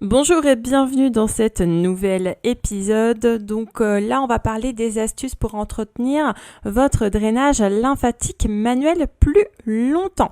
Bonjour et bienvenue dans cet nouvel épisode. Donc là, on va parler des astuces pour entretenir votre drainage lymphatique manuel plus longtemps.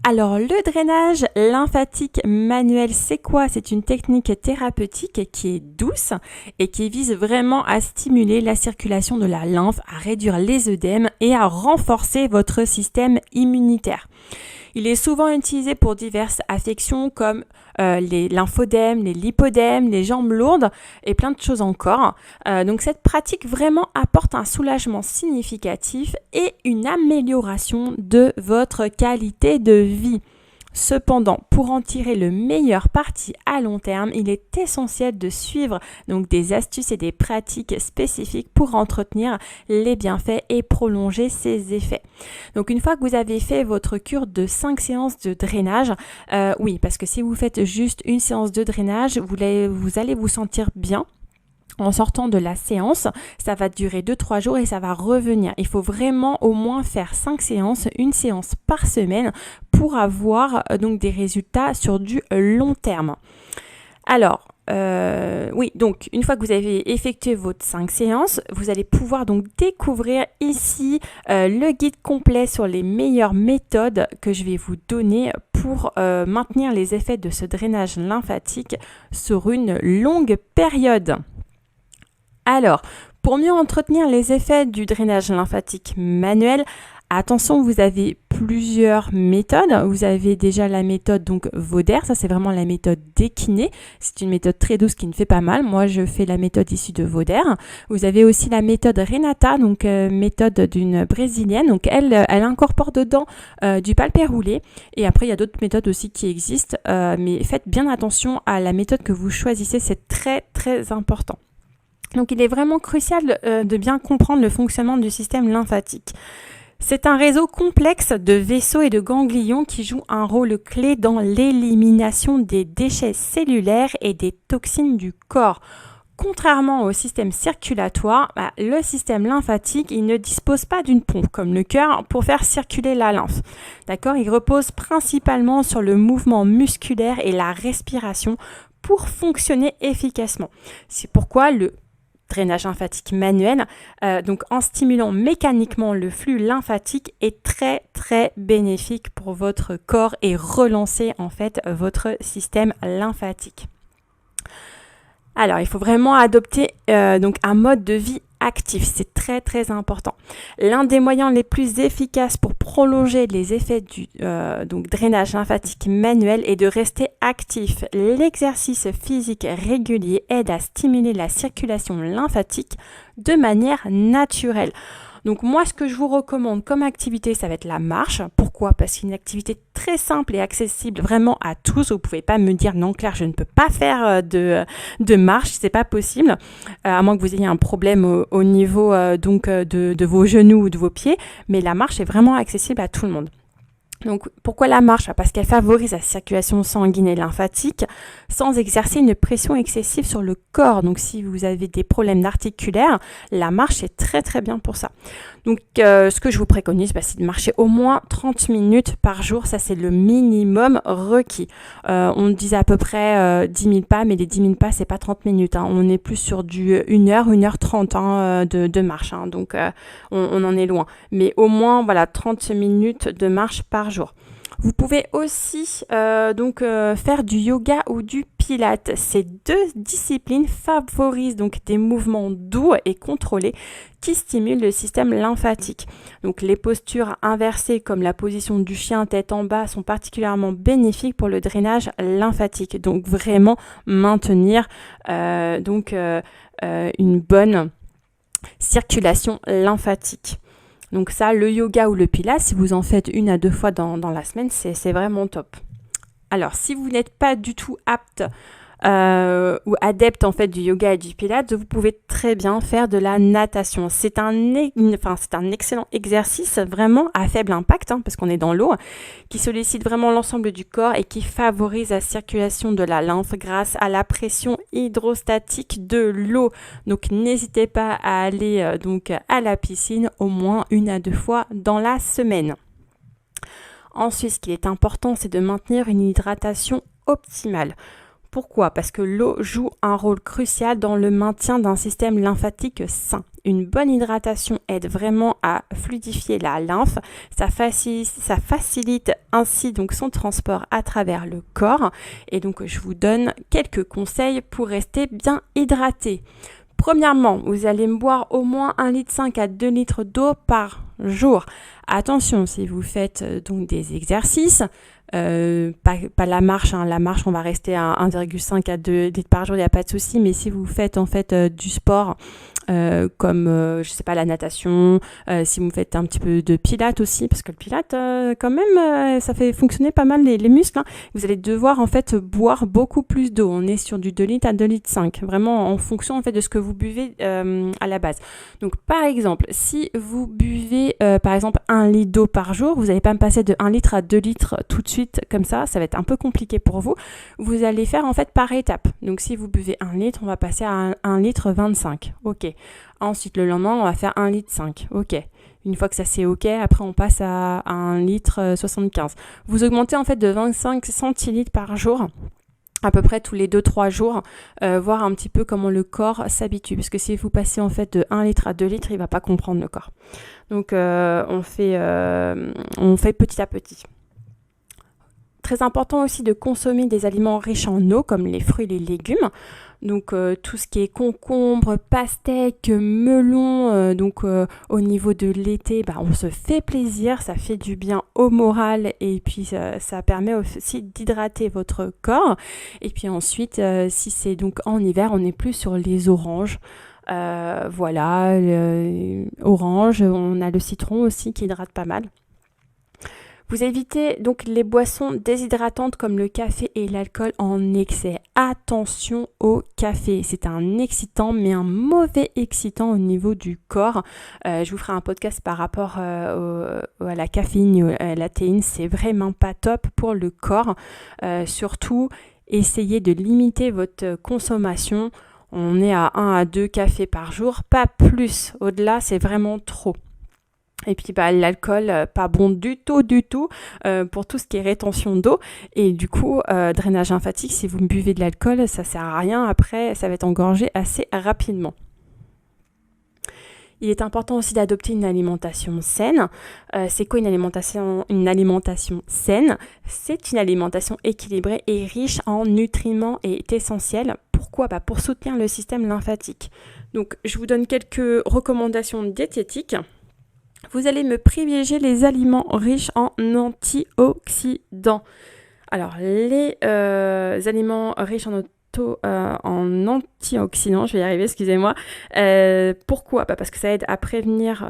Alors, le drainage lymphatique manuel, c'est quoi? C'est une technique thérapeutique qui est douce et qui vise vraiment à stimuler la circulation de la lymphe, à réduire les œdèmes et à renforcer votre système immunitaire. Il est souvent utilisé pour diverses affections comme les lymphodèmes, les lipodèmes, les jambes lourdes et plein de choses encore. Donc cette pratique vraiment apporte un soulagement significatif et une amélioration de votre qualité de vie. Cependant, pour en tirer le meilleur parti à long terme, il est essentiel de suivre donc des astuces et des pratiques spécifiques pour entretenir les bienfaits et prolonger ses effets. Donc une fois que vous avez fait votre cure de 5 séances de drainage, oui, parce que si vous faites juste une séance de drainage, vous allez vous sentir bien. En sortant de la séance, ça va durer 2-3 jours et ça va revenir. Il faut vraiment au moins faire 5 séances, une séance par semaine pour avoir donc des résultats sur du long terme. Alors, oui, donc une fois que vous avez effectué votre 5 séances, vous allez pouvoir donc découvrir ici le guide complet sur les meilleures méthodes que je vais vous donner pour maintenir les effets de ce drainage lymphatique sur une longue période. Alors, pour mieux entretenir les effets du drainage lymphatique manuel, attention, vous avez plusieurs méthodes. Vous avez déjà la méthode donc Voder, ça c'est vraiment la méthode d'équiné. C'est une méthode très douce qui ne fait pas mal. Moi, je fais la méthode issue de Voder. Vous avez aussi la méthode Renata, donc méthode d'une brésilienne. Donc elle incorpore dedans du palpé roulé. Et après, il y a d'autres méthodes aussi qui existent. Mais faites bien attention à la méthode que vous choisissez, c'est très très important. Donc il est vraiment crucial de bien comprendre le fonctionnement du système lymphatique. C'est un réseau complexe de vaisseaux et de ganglions qui joue un rôle clé dans l'élimination des déchets cellulaires et des toxines du corps. Contrairement au système circulatoire, le système lymphatique, il ne dispose pas d'une pompe comme le cœur pour faire circuler la lymphe. D'accord ? Il repose principalement sur le mouvement musculaire et la respiration pour fonctionner efficacement. C'est pourquoi le drainage lymphatique manuel, donc en stimulant mécaniquement le flux lymphatique, est très très bénéfique pour votre corps et relancer en fait votre système lymphatique. Alors, il faut vraiment adopter donc un mode de vie actif, c'est très très important. L'un des moyens les plus efficaces pour prolonger les effets du donc drainage lymphatique manuel est de rester actif. L'exercice physique régulier aide à stimuler la circulation lymphatique de manière naturelle. Donc moi, ce que je vous recommande comme activité, ça va être la marche. Pourquoi ? Parce que c'est une activité très simple et accessible vraiment à tous. Vous ne pouvez pas me dire non Claire, je ne peux pas faire de marche, c'est pas possible, à moins que vous ayez un problème au niveau de vos genoux ou de vos pieds. Mais la marche est vraiment accessible à tout le monde. Donc pourquoi la marche ? Parce qu'elle favorise la circulation sanguine et lymphatique sans exercer une pression excessive sur le corps. Donc si vous avez des problèmes articulaires, la marche est très très bien pour ça. Donc ce que je vous préconise, c'est de marcher au moins 30 minutes par jour. Ça c'est le minimum requis. On disait à peu près 10 000 pas, mais les 10 000 pas c'est pas 30 minutes. On est plus sur du 1 heure 30 de marche. Donc on en est loin. Mais au moins 30 minutes de marche par jour. Vous pouvez aussi faire du yoga ou du pilates. Ces deux disciplines favorisent donc des mouvements doux et contrôlés qui stimulent le système lymphatique. Donc les postures inversées comme la position du chien tête en bas sont particulièrement bénéfiques pour le drainage lymphatique. Donc vraiment maintenir une bonne circulation lymphatique. Donc ça, le yoga ou le pilates, si vous en faites 1 à 2 fois dans la semaine, c'est vraiment top. Alors, si vous n'êtes pas du tout apte ou adepte en fait du yoga et du pilates, vous pouvez très bien faire de la natation. C'est un excellent exercice vraiment à faible impact parce qu'on est dans l'eau, qui sollicite vraiment l'ensemble du corps et qui favorise la circulation de la lymphe grâce à la pression hydrostatique de l'eau. Donc n'hésitez pas à aller à la piscine au moins 1 à 2 fois dans la semaine. Ensuite, ce qui est important, c'est de maintenir une hydratation optimale. Pourquoi ? Parce que l'eau joue un rôle crucial dans le maintien d'un système lymphatique sain. Une bonne hydratation aide vraiment à fluidifier la lymphe, ça facilite ainsi donc son transport à travers le corps et donc je vous donne quelques conseils pour rester bien hydraté. Premièrement, vous allez boire au moins 1,5 litre à 2 litres d'eau par jour. Attention, si vous faites donc des exercices, pas la marche, la marche on va rester à 1,5 à 2 litres par jour, il n'y a pas de souci, mais si vous faites en fait du sport, comme je sais pas la natation, si vous faites un petit peu de pilates aussi, parce que le pilates quand même ça fait fonctionner pas mal les muscles, hein. Vous allez devoir en fait boire beaucoup plus d'eau. On est sur du 2 litres à 2 litres 5, vraiment en fonction en fait de ce que vous buvez à la base. Donc par exemple, si vous buvez par exemple 1 litre d'eau par jour, vous n'allez pas me passer de 1 litre à 2 litres tout de suite comme ça va être un peu compliqué pour vous. Vous allez faire en fait par étapes. Donc si vous buvez 1 litre, on va passer à 1 litre 25. Ok. Ensuite, le lendemain, on va faire 1 litre 5. Ok. Une fois que ça c'est ok, après on passe à 1 litre 75. Vous augmentez en fait de 25 centilitres par jour, à peu près tous les 2-3 jours, voir un petit peu comment le corps s'habitue. Parce que si vous passez en fait de 1 litre à 2 litres, il va pas comprendre le corps. Donc on fait petit à petit. Très important aussi de consommer des aliments riches en eau comme les fruits et les légumes. Donc tout ce qui est concombre, pastèque, melon, au niveau de l'été, on se fait plaisir, ça fait du bien au moral et puis ça permet aussi d'hydrater votre corps. Et puis ensuite, si c'est donc en hiver, on est plus sur les oranges. Orange, on a le citron aussi qui hydrate pas mal. Vous évitez donc les boissons déshydratantes comme le café et l'alcool en excès. Attention au café, c'est un excitant mais un mauvais excitant au niveau du corps. Je vous ferai un podcast par rapport à la caféine et à la théine, c'est vraiment pas top pour le corps. Surtout, essayez de limiter votre consommation. On est à 1 à 2 cafés par jour, pas plus. Au-delà, c'est vraiment trop. Et puis l'alcool, pas bon du tout, pour tout ce qui est rétention d'eau. Et du coup, drainage lymphatique, si vous buvez de l'alcool, ça sert à rien. Après, ça va être engorgé assez rapidement. Il est important aussi d'adopter une alimentation saine. C'est quoi une alimentation saine ? C'est une alimentation équilibrée et riche en nutriments et est essentielle. Pourquoi ? Pour soutenir le système lymphatique. Donc, je vous donne quelques recommandations diététiques. Vous allez me privilégier les aliments riches en antioxydants. Alors, les aliments riches en antioxydants, je vais y arriver, excusez-moi. Pourquoi ? Parce que ça aide à prévenir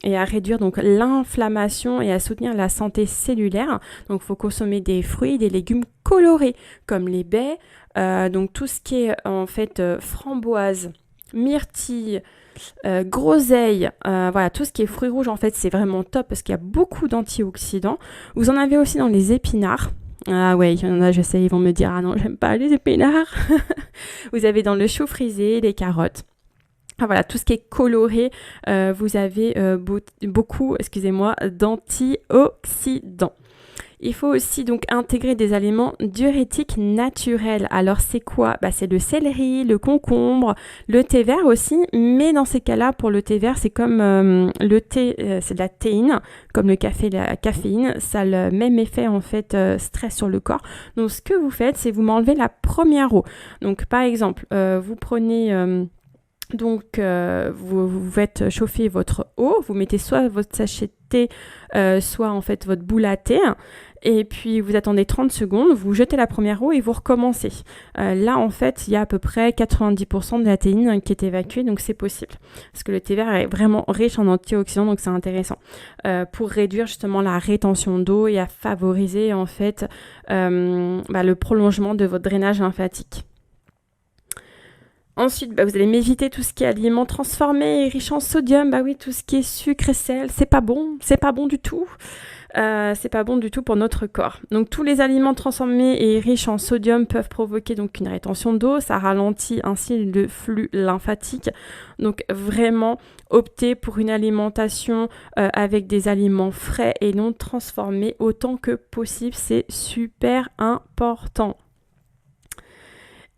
et à réduire donc l'inflammation et à soutenir la santé cellulaire. Donc, il faut consommer des fruits, des légumes colorés comme les baies, donc tout ce qui est en fait framboise, myrtille, groseille, tout ce qui est fruits rouges en fait c'est vraiment top parce qu'il y a beaucoup d'antioxydants. Vous en avez aussi dans les épinards. Ah ouais, il y en a, je sais, ils vont me dire « Ah non, j'aime pas les épinards !» Vous avez dans le chou frisé, les carottes. Tout ce qui est coloré, vous avez beaucoup d'antioxydants. Il faut aussi donc intégrer des aliments diurétiques naturels. Alors c'est quoi ? C'est le céleri, le concombre, le thé vert aussi. Mais dans ces cas-là, pour le thé vert, c'est comme le thé, c'est de la théine, comme le café, la caféine. Ça a le même effet en fait, stress sur le corps. Donc ce que vous faites, c'est vous m'enlevez la première eau. Donc par exemple, vous prenez... vous faites chauffer votre eau, vous mettez soit votre sachet de thé, soit en fait votre boule à thé, et puis vous attendez 30 secondes, vous jetez la première eau et vous recommencez. Là en fait, il y a à peu près 90% de la théine qui est évacuée, donc c'est possible. Parce que le thé vert est vraiment riche en antioxydants, donc c'est intéressant. Pour réduire justement la rétention d'eau et à favoriser en fait le prolongement de votre drainage lymphatique. Ensuite, vous allez m'éviter tout ce qui est aliments transformés et riches en sodium. Tout ce qui est sucre et sel, c'est pas bon du tout. C'est pas bon du tout pour notre corps. Donc tous les aliments transformés et riches en sodium peuvent provoquer donc une rétention d'eau. Ça ralentit ainsi le flux lymphatique. Donc vraiment, optez pour une alimentation avec des aliments frais et non transformés autant que possible. C'est super important.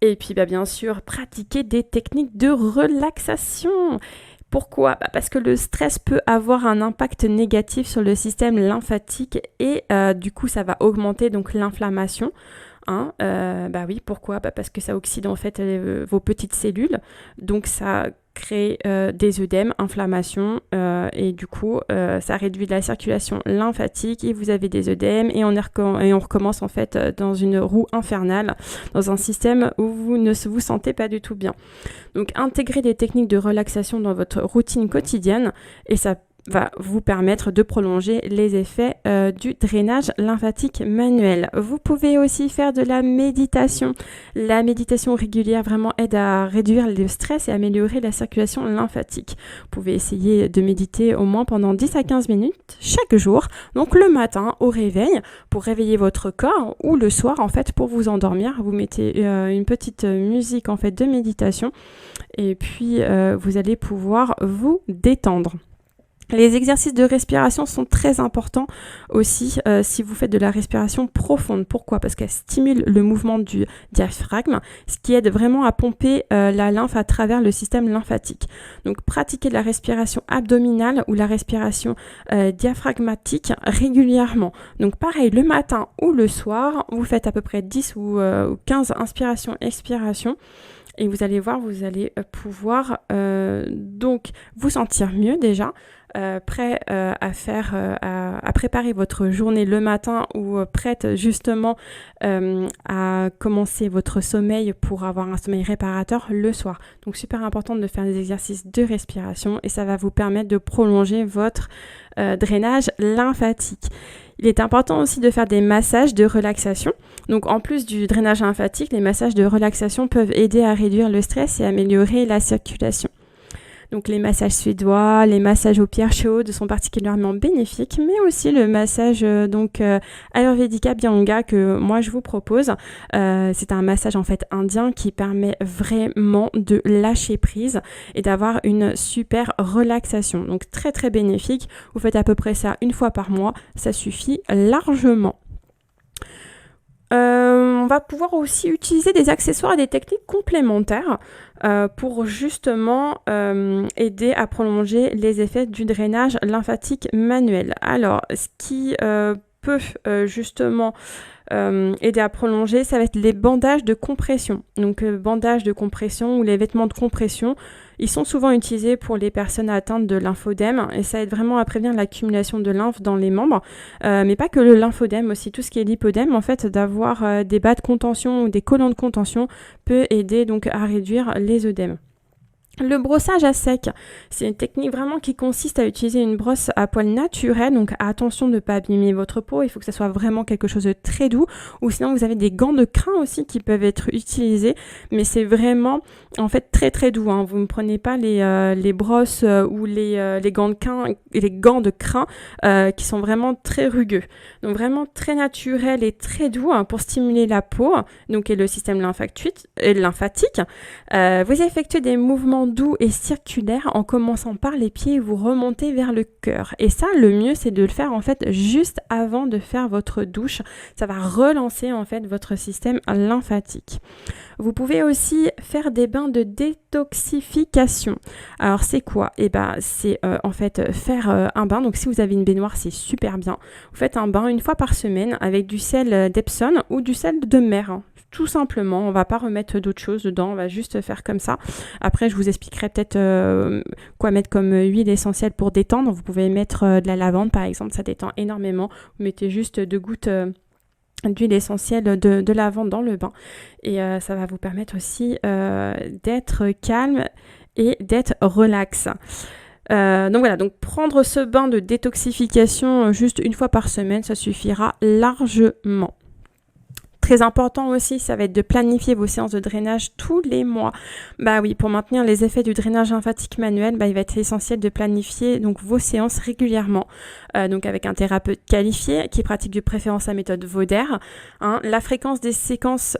Et puis bien sûr, pratiquer des techniques de relaxation. Pourquoi? Parce que le stress peut avoir un impact négatif sur le système lymphatique et du coup ça va augmenter donc l'inflammation. Hein, oui, pourquoi? Parce que ça oxyde en fait vos petites cellules, donc ça crée des œdèmes, inflammation, et du coup ça réduit la circulation lymphatique et vous avez des œdèmes et on recommence en fait dans une roue infernale, dans un système où vous ne vous sentez pas du tout bien. Donc intégrer des techniques de relaxation dans votre routine quotidienne et ça va vous permettre de prolonger les effets du drainage lymphatique manuel. Vous pouvez aussi faire de la méditation. La méditation régulière vraiment aide à réduire le stress et améliorer la circulation lymphatique. Vous pouvez essayer de méditer au moins pendant 10 à 15 minutes chaque jour, donc le matin au réveil pour réveiller votre corps ou le soir en fait pour vous endormir. Vous mettez une petite musique en fait de méditation et puis vous allez pouvoir vous détendre. Les exercices de respiration sont très importants aussi si vous faites de la respiration profonde. Pourquoi? Parce qu'elle stimule le mouvement du diaphragme, ce qui aide vraiment à pomper la lymphe à travers le système lymphatique. Donc pratiquez de la respiration abdominale ou la respiration diaphragmatique régulièrement. Donc pareil, le matin ou le soir, vous faites à peu près 10 ou 15 inspirations-expirations. Et vous allez voir, vous allez pouvoir donc vous sentir mieux déjà, prêt à préparer votre journée le matin ou prête justement à commencer votre sommeil pour avoir un sommeil réparateur le soir. Donc super important de faire des exercices de respiration et ça va vous permettre de prolonger votre drainage lymphatique. Il est important aussi de faire des massages de relaxation. Donc en plus du drainage lymphatique, les massages de relaxation peuvent aider à réduire le stress et améliorer la circulation. Donc les massages suédois, les massages aux pierres chaudes sont particulièrement bénéfiques, mais aussi le massage Ayurvedika Abhyanga que moi je vous propose. C'est un massage en fait indien qui permet vraiment de lâcher prise et d'avoir une super relaxation. Donc très très bénéfique. Vous faites à peu près ça une fois par mois, ça suffit largement. On va pouvoir aussi utiliser des accessoires et des techniques complémentaires pour justement aider à prolonger les effets du drainage lymphatique manuel. Alors, ce qui peut justement aider à prolonger, ça va être les bandages de compression. Donc, bandages de compression ou les vêtements de compression, ils sont souvent utilisés pour les personnes atteintes de lymphodème et ça aide vraiment à prévenir l'accumulation de lymphe dans les membres, mais pas que le lymphodème, aussi tout ce qui est lipodème. En fait, d'avoir des bas de contention ou des collants de contention peut aider donc à réduire les œdèmes. Le brossage à sec, c'est une technique vraiment qui consiste à utiliser une brosse à poils naturelle, donc attention de ne pas abîmer votre peau, il faut que ça soit vraiment quelque chose de très doux, ou sinon vous avez des gants de crin aussi qui peuvent être utilisés, mais c'est vraiment en fait très très doux, hein. Vous ne prenez pas les brosses ou les gants de crin qui sont vraiment très rugueux, donc vraiment très naturel et très doux pour stimuler la peau, donc et le système lymphatique. Vous effectuez des mouvements doux et circulaires en commençant par les pieds et vous remontez vers le cœur. Et ça, le mieux, c'est de le faire en fait juste avant de faire votre douche. Ça va relancer en fait votre système lymphatique. Vous pouvez aussi faire des bains de détoxification. Alors c'est quoi? C'est en fait faire un bain. Donc si vous avez une baignoire, c'est super bien. Vous faites un bain une fois par semaine avec du sel d'Epsom ou du sel de mer. Hein. Tout simplement, on va pas remettre d'autres choses dedans, on va juste faire comme ça. Après, je vous expliquerai peut-être quoi mettre comme huile essentielle pour détendre. Vous pouvez mettre de la lavande par exemple, ça détend énormément. Vous mettez juste 2 gouttes d'huile essentielle de lavande dans le bain et ça va vous permettre aussi d'être calme et d'être relax. Donc voilà, donc prendre ce bain de détoxification juste une fois par semaine, ça suffira largement. Très important aussi, ça va être de planifier vos séances de drainage tous les mois. Oui, pour maintenir les effets du drainage lymphatique manuel, il va être essentiel de planifier donc vos séances régulièrement. Donc avec un thérapeute qualifié qui pratique de préférence la méthode Vauder. Hein. La fréquence des séances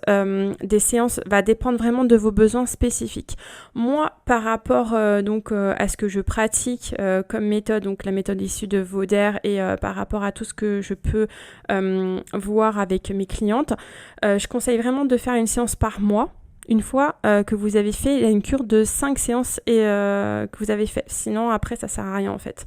va dépendre vraiment de vos besoins spécifiques. Moi, par rapport à ce que je pratique comme méthode, donc la méthode issue de Vauder et par rapport à tout ce que je peux voir avec mes clientes, je conseille vraiment de faire une séance par mois une fois que vous avez fait une cure de 5 séances et que vous avez fait. Sinon, après, ça sert à rien en fait.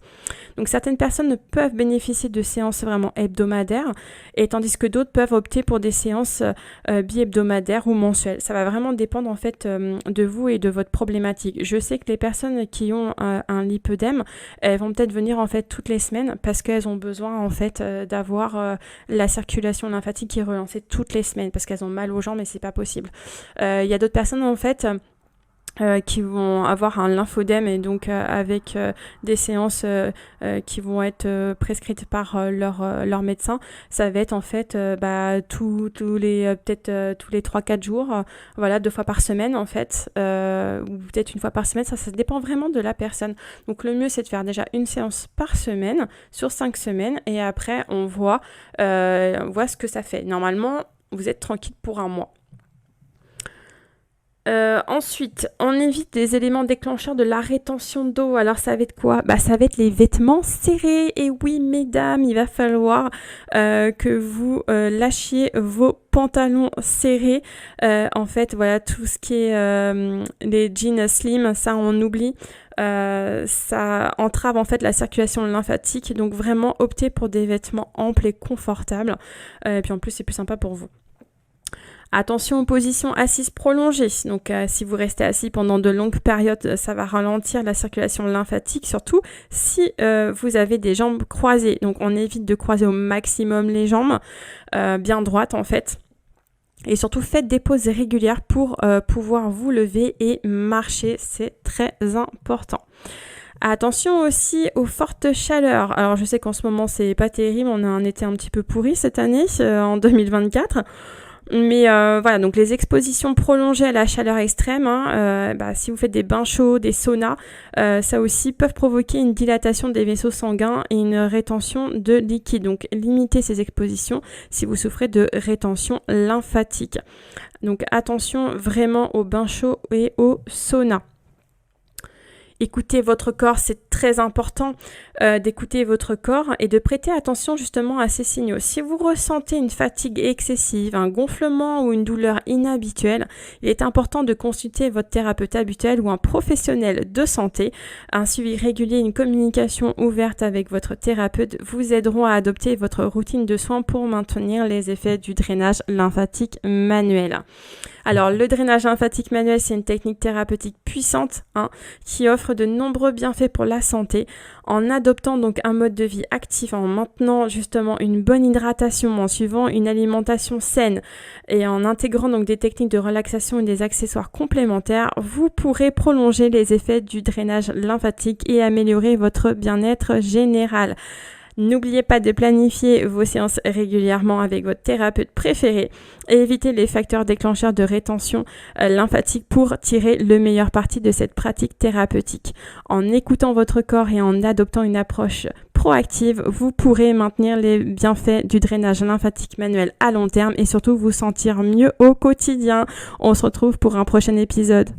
Donc, certaines personnes peuvent bénéficier de séances vraiment hebdomadaires, et tandis que d'autres peuvent opter pour des séances bi-hebdomadaires ou mensuelles. Ça va vraiment dépendre en fait de vous et de votre problématique. Je sais que les personnes qui ont un lipœdème, elles vont peut-être venir en fait toutes les semaines parce qu'elles ont besoin en fait d'avoir la circulation lymphatique qui est relancée toutes les semaines parce qu'elles ont mal aux jambes et c'est pas possible. Il y a d'autres personnes en fait qui vont avoir un lymphodème et donc avec des séances qui vont être prescrites par leur médecin. Ça va être en fait tous les peut-être tous les 3-4 jours, voilà, 2 fois par semaine en fait, ou peut-être une fois par semaine, ça dépend vraiment de la personne. Donc le mieux c'est de faire déjà une séance par semaine sur 5 semaines et après on voit ce que ça fait. Normalement, vous êtes tranquille pour un mois. Ensuite, on évite des éléments déclencheurs de la rétention d'eau. Alors, ça va être quoi ? Ça va être les vêtements serrés. Et oui, mesdames, il va falloir que vous lâchiez vos pantalons serrés. En fait, voilà, tout ce qui est les jeans slim, ça, on oublie. Ça entrave en fait la circulation lymphatique. Donc, vraiment, optez pour des vêtements amples et confortables. Et puis, en plus, c'est plus sympa pour vous. Attention aux positions assises prolongées. Donc, si vous restez assis pendant de longues périodes, ça va ralentir la circulation lymphatique, surtout si vous avez des jambes croisées. Donc, on évite de croiser au maximum les jambes, bien droites en fait. Et surtout, faites des pauses régulières pour pouvoir vous lever et marcher. C'est très important. Attention aussi aux fortes chaleurs. Alors, je sais qu'en ce moment, c'est pas terrible. On a un été un petit peu pourri cette année, en 2024. Mais voilà, donc les expositions prolongées à la chaleur extrême, si vous faites des bains chauds, des saunas, ça aussi peuvent provoquer une dilatation des vaisseaux sanguins et une rétention de liquide. Donc limitez ces expositions si vous souffrez de rétention lymphatique. Donc attention vraiment aux bains chauds et aux saunas. Écoutez votre corps, c'est très important d'écouter votre corps et de prêter attention justement à ces signaux. Si vous ressentez une fatigue excessive, un gonflement ou une douleur inhabituelle, il est important de consulter votre thérapeute habituel ou un professionnel de santé. Un suivi régulier, une communication ouverte avec votre thérapeute vous aideront à adopter votre routine de soins pour maintenir les effets du drainage lymphatique manuel. Alors, le drainage lymphatique manuel, c'est une technique thérapeutique puissante qui offre de nombreux bienfaits pour la santé. En adoptant donc un mode de vie actif, en maintenant justement une bonne hydratation, en suivant une alimentation saine et en intégrant donc des techniques de relaxation et des accessoires complémentaires, vous pourrez prolonger les effets du drainage lymphatique et améliorer votre bien-être général. N'oubliez pas de planifier vos séances régulièrement avec votre thérapeute préféré et évitez les facteurs déclencheurs de rétention lymphatique pour tirer le meilleur parti de cette pratique thérapeutique. En écoutant votre corps et en adoptant une approche proactive, vous pourrez maintenir les bienfaits du drainage lymphatique manuel à long terme et surtout vous sentir mieux au quotidien. On se retrouve pour un prochain épisode.